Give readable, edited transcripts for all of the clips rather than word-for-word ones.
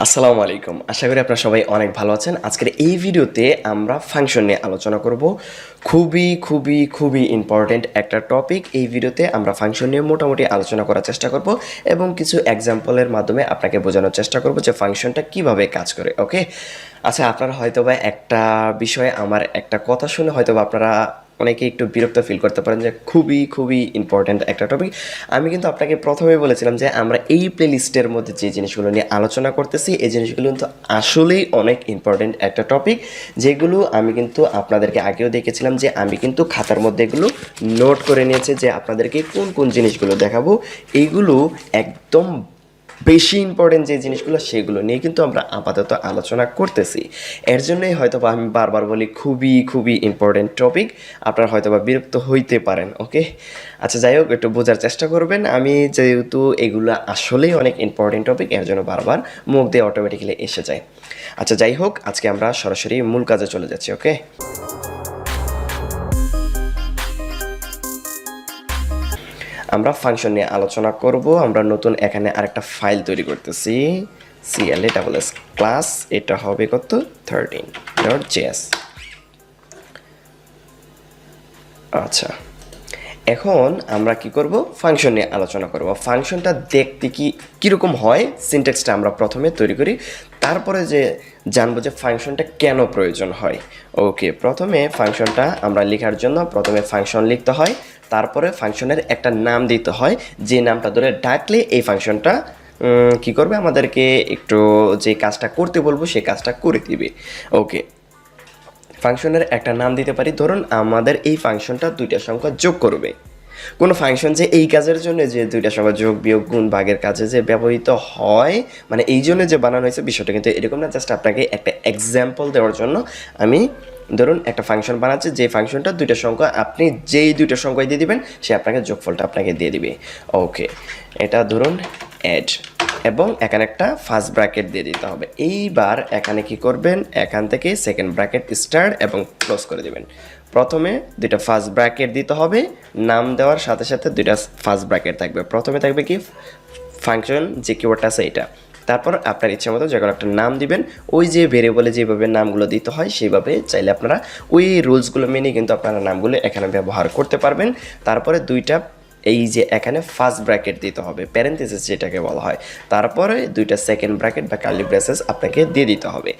আসসালামু আলাইকুম। আশা করি আপনারা সবাই অনেক ভালো আছেন। আজকের এই ভিডিওতে আমরা ফাংশন নিয়ে আলোচনা করব। খুবই ইম্পর্টেন্ট একটা টপিক। এই ভিডিওতে আমরা ফাংশন নিয়ে মোটামুটি আলোচনা করার চেষ্টা করব এবং কিছু এক্সাম্পলের মাধ্যমে আপনাকে বোঝানোর চেষ্টা করব যে ফাংশনটা কিভাবে কাজ করে। ওকে? আচ্ছা, আপনারা হয়তোবা একটা বিষয়ে আমার একটা কথা শুনে হয়তোবা আপনারা অনেকে একটু বিরক্ত ফিল করতে পারেন যে খুবই ইম্পর্ট্যান্ট একটা টপিক। আমি কিন্তু আপনাকে প্রথমেই বলেছিলাম যে আমরা এই প্লেলিস্টের মধ্যে যে জিনিসগুলো নিয়ে আলোচনা করতেছি এই জিনিসগুলো কিন্তু আসলেই অনেক ইম্পর্ট্যান্ট একটা টপিক, যেগুলো আমি কিন্তু আপনাদেরকে আগেও দেখেছিলাম যে আমি কিন্তু খাতার মধ্যে এগুলো নোট করে নিয়েছি যে আপনাদেরকে কোন জিনিসগুলো দেখাবো। এইগুলো একদম বেশি ইম্পর্টেন্ট যে জিনিসগুলো সেগুলো নিয়ে কিন্তু আমরা আপাতত আলোচনা করতেছি। এর জন্যই হয়তো বা আমি বারবার বলি খুবই ইম্পর্টেন্ট টপিক। আপনারা হয়তো বা বিরক্ত হইতে পারেন। ওকে, আচ্ছা, যাই হোক, একটু বোঝার চেষ্টা করবেন। আমি যেহেতু এগুলো আসলেই অনেক ইম্পর্টেন্ট টপিক, এর জন্য বারবার মুখ দিয়ে অটোমেটিক্যালি এসে যায়। আচ্ছা, যাই হোক, আজকে আমরা সরাসরি মূল কাজে চলে যাচ্ছি। ওকে, আমরা ফাংশন নিয়ে আলোচনা করব। আমরা নতুন এখানে আরেকটা ফাইল তৈরি করতেছি, CLA ক্লাস। এটা হবে কত 13.js। আচ্ছা, এখন আমরা কি করব, ফাংশন নিয়ে আলোচনা করব। ফাংশনটা দেখতে কীরকম হয় সিনট্যাক্সটা আমরা প্রথমে তৈরি করি, তারপরে যে জানবো যে ফাংশনটা কেন প্রয়োজন হয়। ওকে, প্রথমে ফাংশনটা আমরা লেখার জন্য প্রথমে ফাংশন লিখতে হয়, তারপরে ফাংশনের একটা নাম দিতে হয়, যে নামটা ধরে ডাকলে এই ফাংশনটা কি করবে, আমাদেরকে একটু যে কাজটা করতে বলবো সেই কাজটা করে দিবে। ওকে, ফাংশনের একটা নাম দিতে পারি। ধরুন আমাদের এই ফাংশনটা দুইটা সংখ্যা যোগ করবে। কোনো ফাংশন যে এই কাজের জন্য যে দুইটা সংখ্যা যোগ বিয়োগ গুণ ভাগের কাজে যে ব্যবহৃত হয়, মানে এই জন্য যে বানানো হয়েছে, বিষয়টা কিন্তু এরকম না। জাস্ট আপনাকে একটা এক্সাম্পল দেওয়ার জন্য আমি ধরুন একটা ফাংশন বানাচ্ছি, যে ফাংশনটা দুইটা সংখ্যা আপনি যেই দুইটা সংখ্যায় দিয়ে দিবেন সে আপনাকে যোগফলটা আপনাকে দিয়ে দিবে। ওকে, এটা ধরুন অ্যাড, এবং এখানে একটা ফার্স্ট ব্র্যাকেট দিয়ে দিতে হবে। এইবার এখানে কি করবেন, এখান থেকে সেকেন্ড ব্র্যাকেট স্টার্ট এবং ক্লোজ করে দেবেন। প্রথমে দুইটা ফার্স্ট ব্র্যাকেট দিতে হবে, নাম দেওয়ার সাথে সাথে দুইটা ফার্স্ট ব্র্যাকেট থাকবে। প্রথমে থাকবে কি ফাংশন, যে কিওয়ার্ডটা আছে এটা, তারপর আপনার ইচ্ছা মতো যে কোনো একটা নাম দিবেন। ওই যে ভেরিয়েবলে যেভাবে নামগুলো দিতে হয় সেইভাবে চাইলে আপনারা ওই রুলসগুলো মেনে কিন্তু আপনারা নামগুলো এখানে ব্যবহার করতে পারবেন। তারপরে দুইটা এই যে এখানে ফার্স্ট ব্র্যাকেট দিতে হবে, প্যারেন্থেসিস যেটাকে বলা হয়, তারপরে দুইটা সেকেন্ড ব্র্যাকেট বা কার্লি ব্রেসেস আপনাকে দিয়ে দিতে হবে।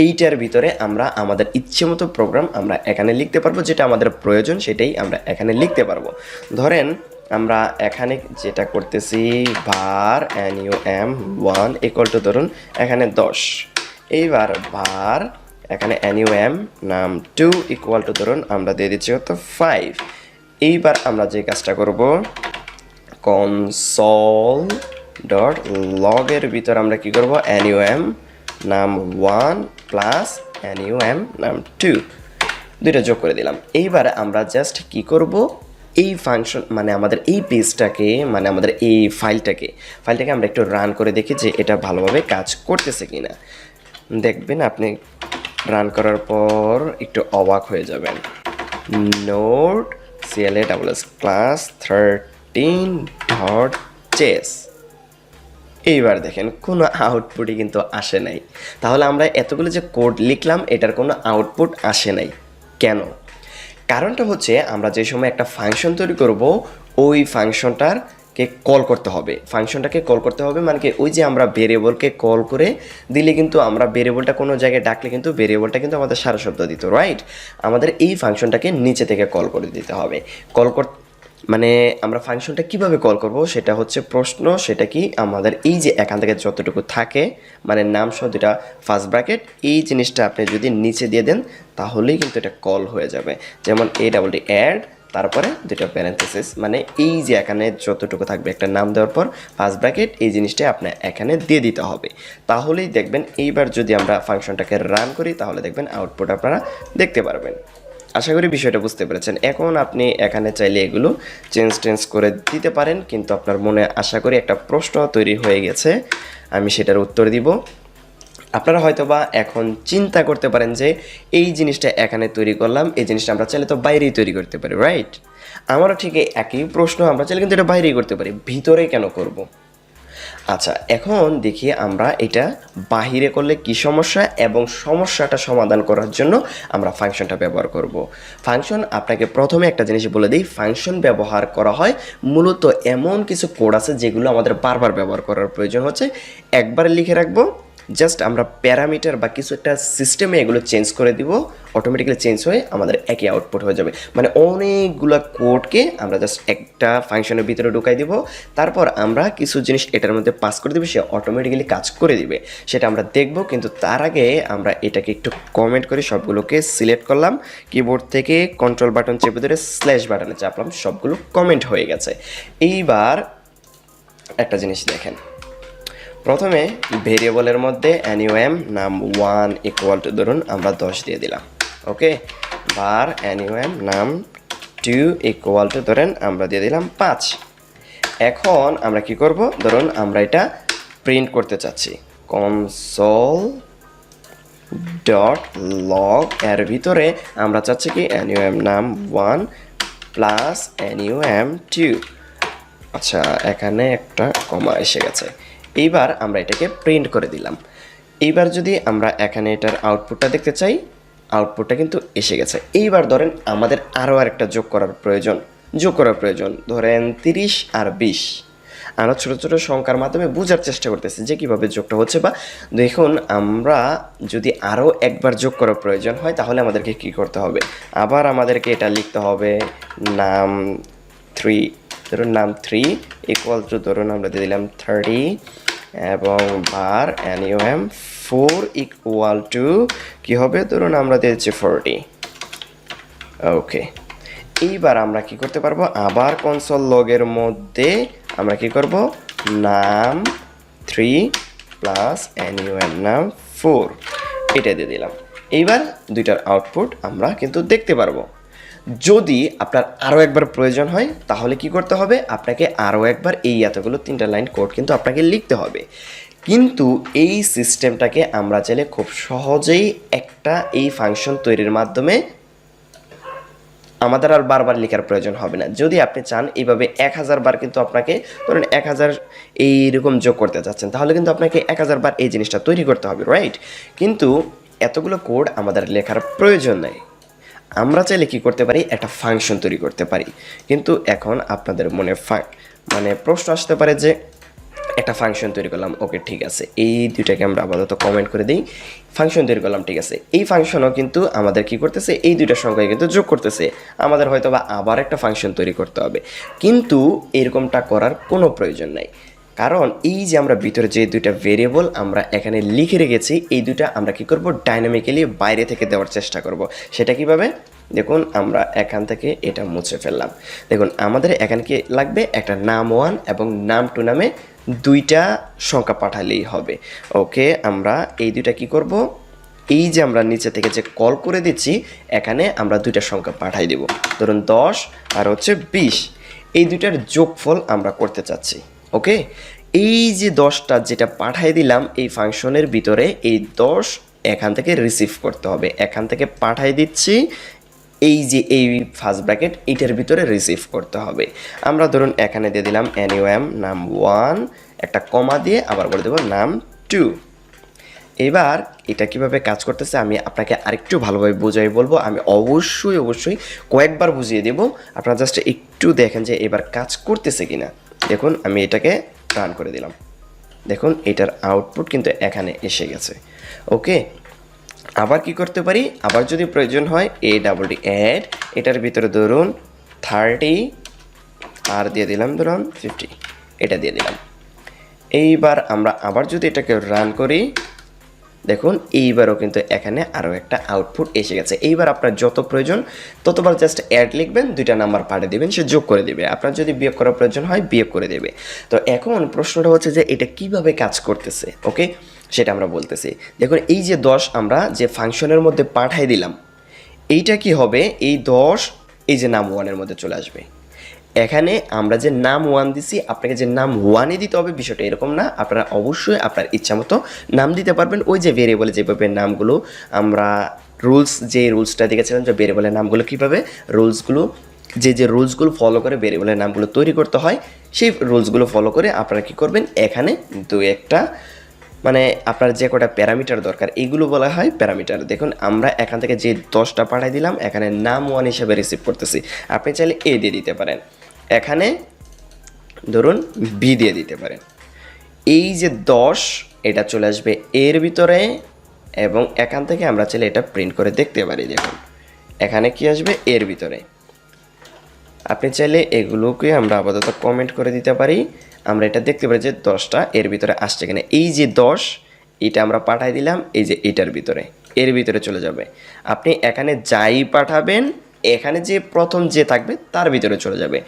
এইটার ভিতরে আমরা আমাদের ইচ্ছে মতো প্রোগ্রাম আমরা এখানে লিখতে পারবো, যেটা আমাদের প্রয়োজন সেটাই আমরা এখানে লিখতে পারবো। ধরেন আমরা এখানে যেটা করতেছি, var num1 ইকুয়াল টু ধরুন এখানে 10। এইবার var এখানে num num2 ইকুয়াল টু ধরুন আমরা দিয়ে দিচ্ছি কত 5। এইবার আমরা যে কাজটা করব, console.log এর ভিতর আমরা কি করব, num num1 plus num num2 দুইটা যোগ করে দিলাম। এইবার আমরা জাস্ট কি করব, এই ফাংশন মানে আমাদের এই পেজটাকে, মানে আমাদের এই ফাইলটাকে আমরা একটু রান করে দেখি যে এটা ভালোভাবে কাজ করতেছে কিনা। দেখবেন আপনি রান করার পর একটু অবাক হয়ে যাবেন। Note CLA class 13.js। এইবার দেখেন কোনো আউটপুটই কিন্তু আসে নাই। তাহলে আমরা এতগুলো যে কোড লিখলাম এটার কোনো আউটপুট আসে নাই কেন? কারণটা হচ্ছে আমরা যে সময় একটা ফাংশন তৈরি করব ওই ফাংশনটাকে কল করতে হবে। ফাংশনটাকে কল করতে হবে মানে কি, ওই যে আমরা ভেরিয়েবলকে কল করে দিলে কিন্তু আমরা ভেরিয়েবলটা কোনো জায়গায় ডাকলে কিন্তু ভেরিয়েবলটা কিন্তু আমাদের সারা শব্দ দিত, রাইট? আমাদের এই ফাংশনটাকে নিচে থেকে কল করে দিতে হবে। মানে আমরা ফাংশনটা কিভাবে কল করব সেটা হচ্ছে প্রশ্ন। সেটা কি, আমাদের এই যে এখান থেকে যতটুকু থাকে, মানে নাম সহ দুটা ফার্স্ট ব্র্যাকেট, এই জিনিসটা আপনি যদি নিচে দিয়ে দেন তাহলেই কিন্তু এটা কল হয়ে যাবে। যেমন অ্যাড, তারপরে দুটো প্যারেন্থেসিস, মানে এই যে এখানে যতটুকু থাকবে একটা নাম দেওয়ার পর ফার্স্ট ব্র্যাকেট, এই জিনিসটা আপনি এখানে দিয়ে দিতে হবে। তাহলেই দেখবেন এইবার যদি আমরা ফাংশনটাকে রান করি তাহলে দেখবেন আউটপুট আপনারা দেখতে পারবেন। আশা করি বিষয়টা বুঝতে পেরেছেন। এখন আপনি এখানে চাইলে এগুলো চেঞ্জ করে দিতে পারেন, কিন্তু আপনার মনে আশা করি একটা প্রশ্ন তৈরি হয়ে গেছে, আমি সেটার উত্তর দিব। আপনারা হয়তোবা এখন চিন্তা করতে পারেন যে এই জিনিসটা এখানে তৈরি করলাম, এই জিনিসটা আমরা চাইলে তো বাইরেই তৈরি করতে পারি, রাইট? আমারও ঠিক একই প্রশ্ন, আমরা চাইলে কিন্তু এটা বাইরেই করতে পারি, ভিতরে কেন করব? আচ্ছা, এখন দেখি আমরা এটা বাহিরে করলে কি সমস্যা এবং সমস্যাটা সমাধান করার জন্য আমরা ফাংশনটা ব্যবহার করব। ফাংশন আপনাকে প্রথমে একটা জিনিস বলে দিই, ফাংশন ব্যবহার করা হয় মূলত এমন কিছু কোড আছে যেগুলো আমাদের বারবার ব্যবহার করার প্রয়োজন হচ্ছে। একবার লিখে রাখবো, জাস্ট আমরা প্যারামিটার বা কিছু একটা সিস্টেমে এগুলো চেঞ্জ করে দিব, অটোমেটিক্যালি চেঞ্জ হয়ে আমাদের একই আউটপুট হয়ে যাবে। মানে অনেকগুলো কোডকে আমরা জাস্ট একটা ফাংশনের ভিতরে ঢুকাই দিব, তারপর আমরা কিছু জিনিস এটার মধ্যে পাস করে দিব, সে অটোমেটিক্যালি কাজ করে দিবে, সেটা আমরা দেখব। কিন্তু তার আগে আমরা এটাকে একটু কমেন্ট করে সবগুলোকে সিলেক্ট করলাম, কিবোর্ড থেকে কন্ট্রোল বাটন চেপে ধরে স্ল্যাশ বাটনে চাপলাম, সবগুলো কমেন্ট হয়ে গেছে। এইবার একটা জিনিস দেখেন, প্রথমে ভেরিয়েবলের মধ্যে অ্যানিওএম নাম 1 ইকুয়াল টু ধরুন আমরা 10 দিয়ে দিলাম। ওকে, বার অ্যানিওএম নাম 2 ইকুয়াল টু ধরেন আমরা দিয়ে দিলাম 5। এখন আমরা কি করব, ধরুন আমরা এটা প্রিন্ট করতে চাচ্ছি, কনসোল ডট লগ এর ভিতরে আমরা চাচ্ছি কি অ্যানিওএম নাম 1 প্লাস অ্যানিওএম 2। আচ্ছা, এখানে একটা কমা এসে গেছে। এইবার আমরা এটাকে প্রিন্ট করে দিলাম। এইবার যদি আমরা এখানে এটার আউটপুটটা দেখতে চাই, আউটপুটটা কিন্তু এসে গেছে। এইবার ধরেন আমাদের আরও আরেকটা যোগ করার প্রয়োজন, ধরেন 30 আর 20। আমরা ছোটো ছোটো সংখ্যার মাধ্যমে বোঝার চেষ্টা করতেছি যে কীভাবে যোগটা হচ্ছে। বা দেখুন, আমরা যদি আরও একবার যোগ করার প্রয়োজন হয় তাহলে আমাদেরকে কী করতে হবে, আবার আমাদেরকে এটা লিখতে হবে নাম 3, ধরুন নাম 3 ইকুয়াল টু ধরুন আমরা দিয়ে দিলাম 30 এবং বার অ্যানিওএম 4 ইকুয়াল টু কী হবে, ধরুন আমরা দিয়েছি 40। ওকে, এইবার আমরা কি করতে পারবো, আবার কনসোল লগের মধ্যে আমরা কি করব, নাম 3 প্লাস অ্যানিওএম নাম 4 এটা দিয়ে দিলাম। এইবার দুইটার আউটপুট আমরা কিন্তু দেখতে পারবো। যদি আপনার আরও একবার প্রয়োজন হয় তাহলে কি করতে হবে, আপনাকে আরও একবার এই এতগুলো 3টা লাইন কোড কিন্তু আপনাকে লিখতে হবে। কিন্তু এই সিস্টেমটাকে আমরা চাইলে খুব সহজেই একটা এই ফাংশন তৈরির মাধ্যমে আমাদের আর বারবার লেখার প্রয়োজন হবে না। যদি আপনি চান এইভাবে 1000 বার কিন্তু আপনাকে, ধরেন 1000 এইরকম যোগ করতে চাচ্ছেন, তাহলে কিন্তু আপনাকে 1000 বার এই জিনিসটা তৈরি করতে হবে, রাইট? কিন্তু এতগুলো কোড আমাদের লেখার প্রয়োজন নেই। আমরা চাইলে কি করতে পারি, একটা ফাংশন তৈরি করতে পারি। কিন্তু এখন আপনাদের মনে প্রশ্ন আসতে পারে যে একটা ফাংশন তৈরি করলাম, ওকে ঠিক আছে, এই দুইটাকে আমরা আপাতত কমেন্ট করে দিই। ফাংশন তৈরি করলাম, ঠিক আছে, এই ফাংশনও কিন্তু আমাদের কি করতেছে, এই দুইটার সংখ্যায় কিন্তু যোগ করতেছে। আমাদের হয়তো বা আবার একটা ফাংশন তৈরি করতে হবে, কিন্তু এরকমটা করার কোনো প্রয়োজন নাই। কারণ এই যে আমরা ভিতরে যে দুইটা ভেরিয়েবল আমরা এখানে লিখে রেখেছি, এই দুইটা আমরা কি করব, ডাইনামিক্যালি বাইরে থেকে দেওয়ার চেষ্টা করব। সেটা কিভাবে, দেখুন আমরা এখান থেকে এটা মুছে ফেললাম। দেখুন আমাদের এখানে কি লাগবে, একটা নাম 1 এবং নাম 2 নামে দুইটা সংখ্যা পাঠালেই হবে। ওকে, আমরা এই দুইটা কি করব, এই যে আমরা নিচে থেকে যে কল করে দিচ্ছি এখানে আমরা দুইটা সংখ্যা পাঠাই দেব, ধরুন 10 আর হচ্ছে 20। এই দুইটার যোগফল আমরা করতে চাচ্ছি। ওকে, এই যে 10টা যেটা পাঠাই দিলাম এই ফাংশনের ভিতরে, এই 10 এখান থেকে রিসিভ করতে হবে, এখান থেকে পাঠাই দিচ্ছি, এই যে এই ফার্স্ট ব্র্যাকেট এইটার ভিতরে রিসিভ করতে হবে। আমরা ধরুন এখানে দিয়ে দিলাম অ্যানিওএম নাম 1, একটা কমা দিয়ে আবার বলে দেবো নাম 2। এবার এটা কিভাবে কাজ করতেছে আমি আপনাকে আরেকটু ভালোভাবে বুঝাই বলবো। আমি অবশ্যই কয়েকবার বুঝিয়ে দেব, আপনারা জাস্ট একটু দেখেন যে এবার কাজ করতেছে কিনা। দেখুন আমি এটাকে রান করে দিলাম, দেখুন এটার আউটপুট কিন্তু এখানে এসে গেছে। ওকে, আবার কি করতে পারি, আবার যদি প্রয়োজন হয় ADD অ্যাড, এটার ভিতরে ধরুন 30 আর দিয়ে দিলাম ধরুন 50, এটা দিয়ে দিলাম। এইবার আমরা আবার যদি এটাকে রান করি, দেখুন এইবারও কিন্তু এখানে আরও একটা আউটপুট এসে গেছে। এইবার আপনার যত প্রয়োজন ততবার জাস্ট অ্যাড লিখবেন, দুইটা নাম্বার পাঠিয়ে দেবেন, সে যোগ করে দেবে। আপনার যদি বিয়োগ করার প্রয়োজন হয় বিয়োগ করে দেবে। তো এখন প্রশ্নটা হচ্ছে যে এটা কিভাবে কাজ করতেছে। ওকে, সেটা আমরা বলতেছি। দেখুন এই যে 10 আমরা যে ফাংশনের মধ্যে পাঠাই দিলাম, এইটা কি হবে, এই 10 এই যে নাম 1 এর মধ্যে চলে আসবে। এখানে আমরা যে নাম 1 দিছি, আপনাকে যে নাম 1-ই দিতে হবে বিষয়টা এরকম না। আপনারা অবশ্যই আপনার ইচ্ছা মতো নাম দিতে পারবেন। ওই যে ভেরিয়েবলে যেভাবে নামগুলো আমরা রুলসটা দেখেছিলাম যে ভেরিয়েবলের নামগুলো কীভাবে রুলসগুলো যে রুলসগুলো ফলো করে ভেরিয়েবলের নামগুলো তৈরি করতে হয় সেই রুলসগুলো ফলো করে আপনারা কী করবেন, এখানে একটা মানে আপনার যে কটা প্যারামিটার দরকার এইগুলো বলা হয় প্যারামিটার। দেখুন আমরা এখান থেকে যে 10টা পাঠাই দিলাম, এখানে নাম 1 হিসেবে রিসিভ করতেছি। আপনি চাইলে এ দিয়ে দিতে পারেন, এখানে ধরুন বি দিয়ে দিতে পারেন। এই যে 10 এটা চলে আসবে এর ভিতরে, এবং এখান থেকে আমরা চাইলে এটা প্রিন্ট করে দেখতে পারি। দেখুন এখানে কি আসবে এর ভিতরে। আপনি চাইলে এগুলোকে আমরা আপাতত কমেন্ট করে দিতে পারি, আমরা এটা দেখতে পারি যে 10টা এর ভিতরে আসছে কিনা। এই যে 10 এটা আমরা পাঠাই দিলাম, এই যে এটার ভিতরে, এর ভিতরে চলে যাবে। আপনি এখানে যাই পাঠাবেন এখানে যে প্রথম যে থাকবে তার ভিতরে চলে যাবে।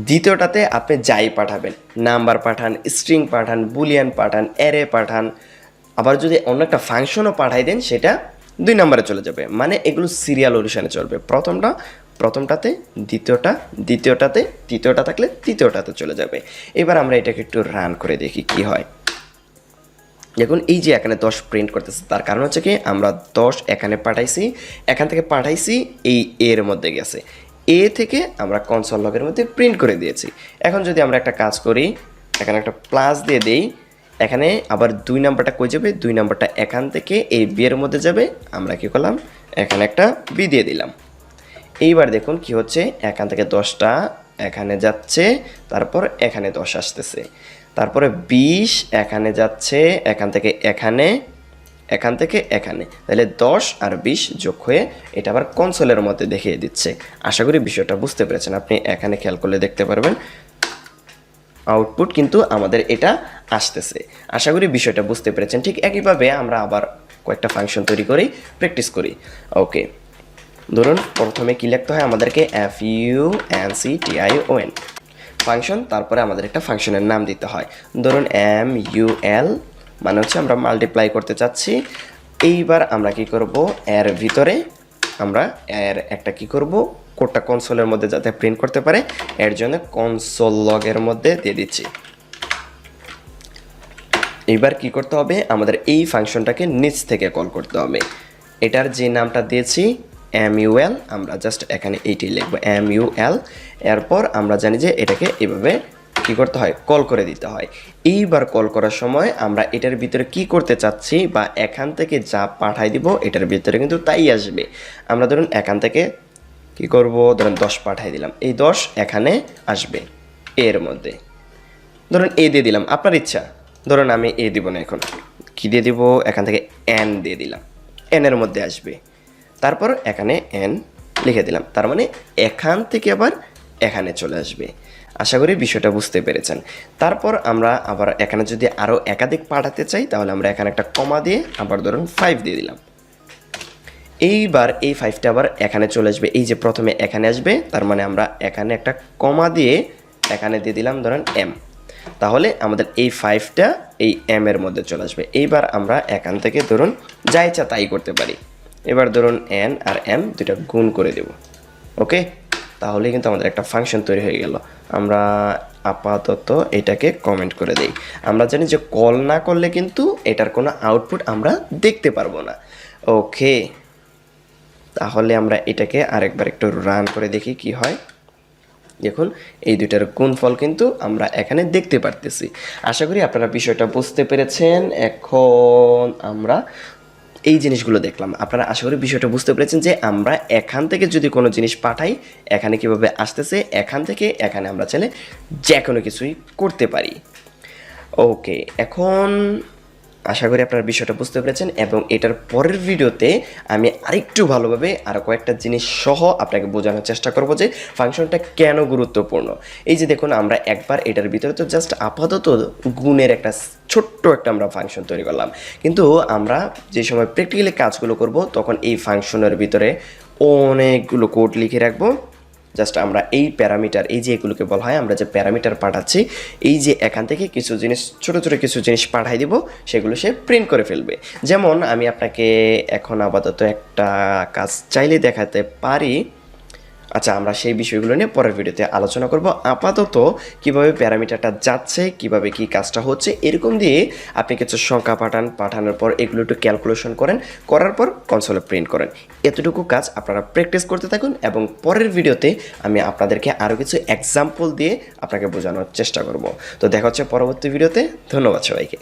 দ্বিতীয়টাতে আপনি যাই পাঠাবেন, নাম্বার পাঠান, স্ট্রিং পাঠান, বুলিয়ান পাঠান, অ্যারে পাঠান, আবার যদি অন্য একটা ফাংশনও পাঠাই দেন সেটা 2 নম্বরে চলে যাবে। মানে এগুলো সিরিয়াল অনুসারে চলবে, প্রথমটাতে দ্বিতীয়টাতে তৃতীয়টা থাকলে তৃতীয়টাতে চলে যাবে। এবার আমরা এটাকে একটু রান করে দেখি কি হয়। দেখুন এই যে এখানে 10 প্রিন্ট করতেছে, তার কারণ হচ্ছে কি আমরা 10 এখানে পাঠাইছি, এখান থেকে পাঠাইছি এই এর মধ্যে গেছে, এ থেকে আমরা কনসোল লগের মধ্যে প্রিন্ট করে দিয়েছি। এখন যদি আমরা একটা কাজ করি, এখানে একটা প্লাস দিয়ে দেই, এখানে আবার 2 নাম্বারটা কই যাবে, 2 নাম্বারটা এখান থেকে এই বি এর মধ্যে যাবে। আমরা কি করলাম, এখানে একটা বি দিয়ে দিলাম। এইবার দেখুন কি হচ্ছে, এখান থেকে 10টা এখানে যাচ্ছে, তারপর এখানে 10 আসতেছে, তারপরে 20 এখানে যাচ্ছে, এখান থেকে এখানে, এখান থেকে এখানে, তাহলে 10 আর 20 যোগ হয়ে এটা আবার কনসোলের মধ্যে দেখিয়ে দিচ্ছে। আশা করি বিষয়টা বুঝতে পেরেছেন। আপনি এখানে খেয়াল করলে দেখতে পারবেন আউটপুট কিন্তু আমাদের এটা আসতেছে। আশা করি বিষয়টা বুঝতে পেরেছেন। ঠিক একইভাবে আমরা আবার কয়েকটা ফাংশন তৈরি করি, প্র্যাকটিস করি। ওকে, ধরুন প্রথমে কি লিখতে হয় আমাদেরকে, function ফাংশন, তারপরে আমাদের একটা ফাংশনের নাম দিতে হয়। ধরুন mul মানে হচ্ছে আমরা মাল্টিপ্লাই করতে চাচ্ছি। এইবার আমরা কি করব, এর ভিতরে আমরা এর একটা কি করব, কোডটা কনসোলের মধ্যে যাতে প্রিন্ট করতে পারে এর জন্য কনসোল লগের মধ্যে দিয়ে দিচ্ছি। এইবার কি করতে হবে, আমাদের এই ফাংশনটাকে নিচ থেকে কল করতে হবে। এটার যে নামটা দিয়েছি mul, আমরা জাস্ট এখানে এইটি লিখব mul। এরপর আমরা জানি যে এটাকে এইভাবে কি করতে হয়, কল করে দিতে হয়। এইবার কল করার সময় আমরা এটার ভিতরে কি করতে চাচ্ছি বা এখান থেকে যা পাঠাই দিব এটার ভিতরে কিন্তু তাই আসবে। আমরা ধরুন এখান থেকে কি করব, ধরুন 10 পাঠাই দিলাম, এই 10 এখানে আসবে এর মধ্যে। ধরুন এ দিয়ে দিলাম, আপনার ইচ্ছা। ধরুন আমি এ দিব না, এখন কি দিয়ে দিব, এখান থেকে এন দিয়ে দিলাম, এন এর মধ্যে আসবে। তারপর এখানে এন লিখে দিলাম, তার মানে এখান থেকে আবার এখানে চলে আসবে। আশা করি বিষয়টা বুঝতে পেরেছেন। তারপর আমরা আবার এখানে যদি আরও একাধিক পাঠাতে চাই তাহলে আমরা এখানে একটা কমা দিয়ে আবার ধরুন 5 দিয়ে দিলাম। এইবার এই 5টা আবার এখানে চলে আসবে, এই যে প্রথমে এখানে আসবে, তার মানে আমরা এখানে একটা কমা দিয়ে এখানে দিয়ে দিলাম ধরেন এম, তাহলে আমাদের এই 5টা এই এম এর মধ্যে চলে আসবে। এইবার আমরা এখান থেকে ধরুন যা ইচ্ছা তাই করতে পারি। এবার ধরুন এন আর এম দুইটা গুণ করে দেব। ওকে, তাহলে কিন্তু আমাদের একটা ফাংশন তৈরি হয়ে গেল। আমরা আপাতত এটাকে কমেন্ট করে দেই। আমরা জানি যে কল না করলে কিন্তু এটার কোনো আউটপুট আমরা দেখতে পারবো না। ওকে, তাহলে আমরা এটাকে আরেকবার একটু রান করে দেখি কি হয়। দেখুন এই দুইটার গুণফল কিন্তু আমরা এখানে দেখতে পারতেছি। আশা করি আপনারা বিষয়টা বুঝতে পেরেছেন। এখন আমরা এই জিনিসগুলো দেখলাম, আপনারা আশা করি বিষয়টা বুঝতে পেরেছেন যে আমরা এখান থেকে যদি কোনো জিনিস পাঠাই এখানে কিভাবে আসতেছে, এখান থেকে এখানে আমরা চাইলে যে কোনো কিছুই করতে পারি। ওকে, এখন আশা করি আপনারা বিষয়টা বুঝতে পেরেছেন, এবং এটার পরের ভিডিওতে আমি আরেকটু ভালোভাবে আরও কয়েকটা জিনিস সহ আপনাকে বোঝানোর চেষ্টা করব যে ফাংশনটা কেন গুরুত্বপূর্ণ। এই যে দেখুন আমরা একবার এটার ভিতরে তো জাস্ট আপাতত গুণের একটা ছোট্ট একটা আমরা ফাংশন তৈরি করলাম, কিন্তু আমরা যে সময় প্র্যাকটিক্যালি কাজগুলো করব তখন এই ফাংশনের ভিতরে অনেকগুলো কোড লিখে রাখবো। জাস্ট আমরা এই প্যারামিটার, এই যে এগুলোকে বলা হয় আমরা যে প্যারামিটার পাঠাচ্ছি, এই যে এখান থেকে কিছু জিনিস ছোটো ছোটো কিছু জিনিস পাঠাই দিব, সেগুলো সে প্রিন্ট করে ফেলবে। যেমন আমি আপনাকে এখন আপাতত একটা কাজ চাইলে দেখাতে পারি। আচ্ছা, আমরা সেই বিষয়গুলো নিয়ে পরের ভিডিওতে আলোচনা করব। আপাতত কিভাবে প্যারামিটারটা যাচ্ছে, কিভাবে কি কাজটা হচ্ছে, এরকম দিয়ে আপনি কিছু সংখ্যা পাঠানোর পর এগুলো একটু ক্যালকুলেশন করার পর কনসোলে প্রিন্ট করেন। এতটুকু কাজ আপনারা প্র্যাকটিস করতে থাকুন এবং পরের ভিডিওতে আমি আপনাদেরকে আরও কিছু এক্সাম্পল দিয়ে আপনাকে বোঝানোর চেষ্টা করব। তো দেখা হচ্ছে পরবর্তী ভিডিওতে। ধন্যবাদ সবাইকে।